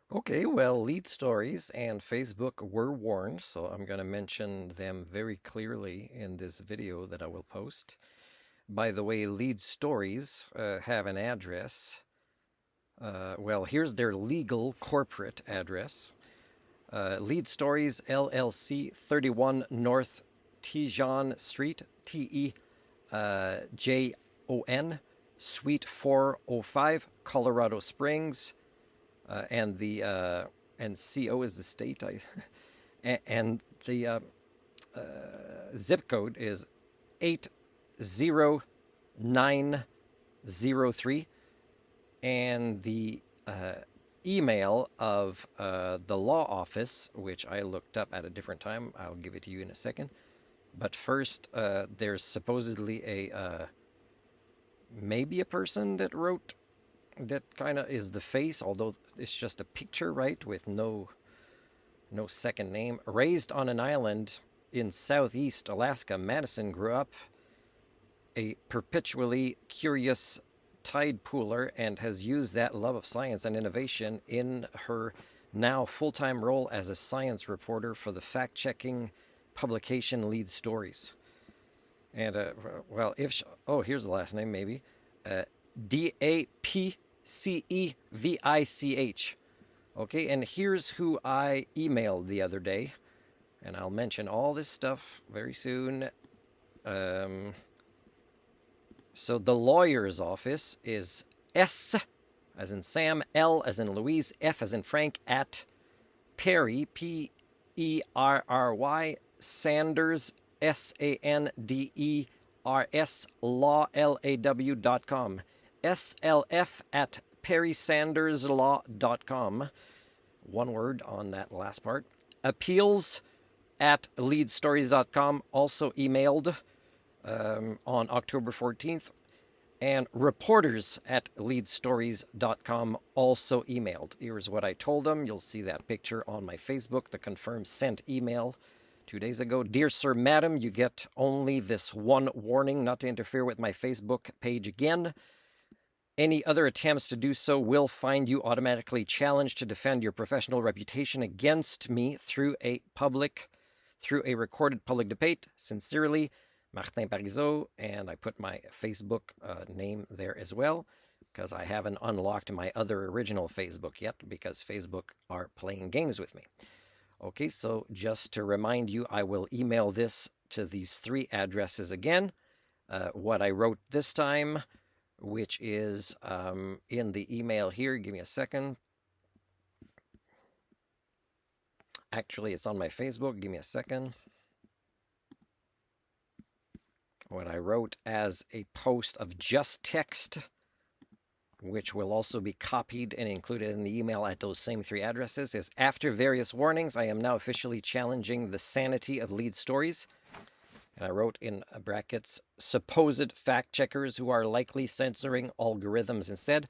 Okay, well, lead stories and Facebook were warned, so I'm going to mention them very clearly in this video that I will post. By the way, lead stories have an address. Well, here's their legal corporate address. Lead Stories LLC, 31 North Tejon Street, Tejon, Suite 405, Colorado Springs, and the and CO is the state. And the zip code is 80903, and the email of the law office, which I looked up at a different time. I'll give it to you in a second. But first, there's supposedly maybe a person that wrote that kind of is the face, although it's just a picture, right, with no second name. Raised on an island in southeast Alaska, Madison grew up a perpetually curious tide pooler and has used that love of science and innovation in her now full-time role as a science reporter for the fact-checking publication Lead Stories. And well, here's the last name maybe, Dapcevich. Okay, and here's who I emailed the other day, and I'll mention all this stuff very soon. So the lawyer's office is S as in Sam, L as in Louise, F as in Frank, at Perry, Perry, Sanders, Sanders, law.com. SLF at perrysanderslaw.com. One word on that last part. Appeals at leadstories.com, also emailed on October 14th. And reporters at leadstories.com, also emailed. Here's what I told them. You'll see that picture on my Facebook, the confirmed sent email 2 days ago. Dear Sir, Madam, you get only this one warning not to interfere with my Facebook page again. Any other attempts to do so will find you automatically challenged to defend your professional reputation against me through a recorded public debate. Sincerely, Martin Parizeau, and I put my Facebook name there as well, because I haven't unlocked my other original Facebook yet, because Facebook are playing games with me. Okay, so just to remind you, I will email this to these three addresses again. What I wrote this time, which is in the email here. Give me a second. Actually, it's on my Facebook. Give me a second. What I wrote as a post of just text, which will also be copied and included in the email at those same three addresses, is: after various warnings, I am now officially challenging the sanity of Lead Stories. And I wrote in brackets, supposed fact checkers who are likely censoring algorithms instead,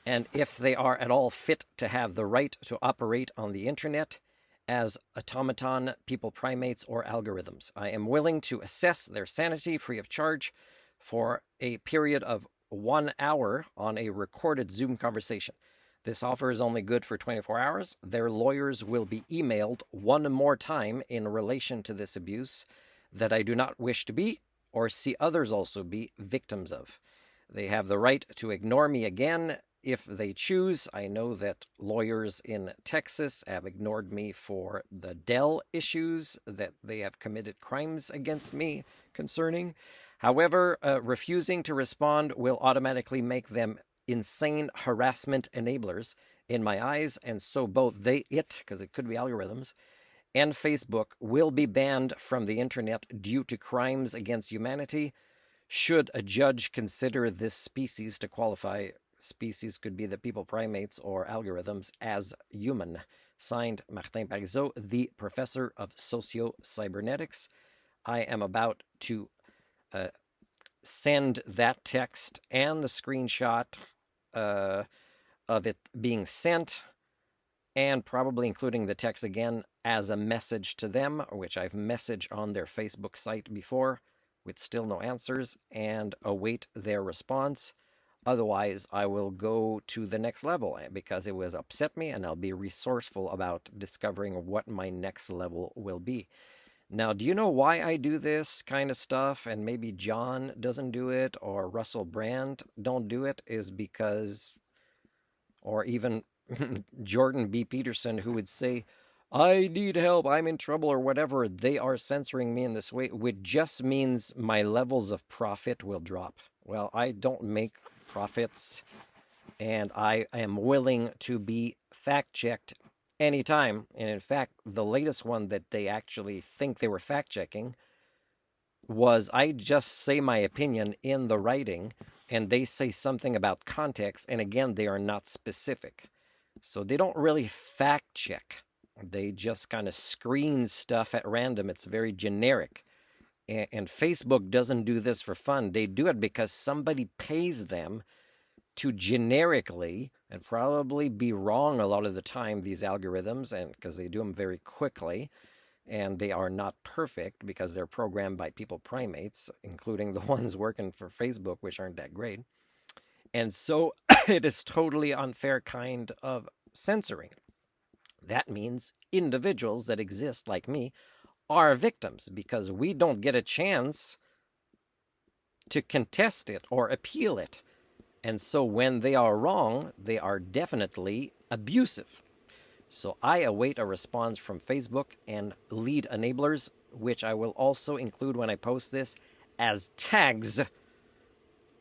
and if they are at all fit to have the right to operate on the internet as automaton, people, primates, or algorithms. I am willing to assess their sanity free of charge for a period of 1 hour on a recorded Zoom conversation. This offer is only good for 24 hours. Their lawyers will be emailed one more time in relation to this abuse that I do not wish to be, or see others also be, victims of. They have the right to ignore me again if they choose. I know that lawyers in Texas have ignored me for the Dell issues that they have committed crimes against me concerning. However, refusing to respond will automatically make them insane harassment enablers in my eyes, and so both because it could be algorithms, and Facebook will be banned from the internet due to crimes against humanity. Should a judge consider this species to qualify, species could be the people, primates, or algorithms, as human. Signed, Martin Parizeau, the professor of socio-cybernetics. I am about to send that text and the screenshot of it being sent, and probably including the text again as a message to them, which I've messaged on their Facebook site before with still no answers, and await their response. Otherwise, I will go to the next level because it will upset me, and I'll be resourceful about discovering what my next level will be. Now, do you know why I do this kind of stuff and maybe John doesn't do it or Russell Brand don't do it? Is because, or even Jordan B. Peterson, who would say, I need help, I'm in trouble, or whatever, they are censoring me in this way, which just means my levels of profit will drop. Well, I don't make profits, and I am willing to be fact checked anytime. And in fact, the latest one that they actually think they were fact checking was I just say my opinion in the writing, and they say something about context, and again, they are not specific. So they don't really fact check. They just kind of screen stuff at random. It's very generic. And Facebook doesn't do this for fun. They do it because somebody pays them to generically, and probably be wrong a lot of the time, these algorithms, and because they do them very quickly, and they are not perfect because they're programmed by people primates, including the ones working for Facebook, which aren't that great. And so it is totally unfair kind of censoring. That means individuals that exist like me are victims because we don't get a chance to contest it or appeal it. And so when they are wrong, they are definitely abusive. So I await a response from Facebook and lead enablers, which I will also include when I post this as tags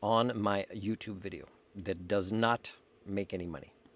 on my YouTube video that does not make any money.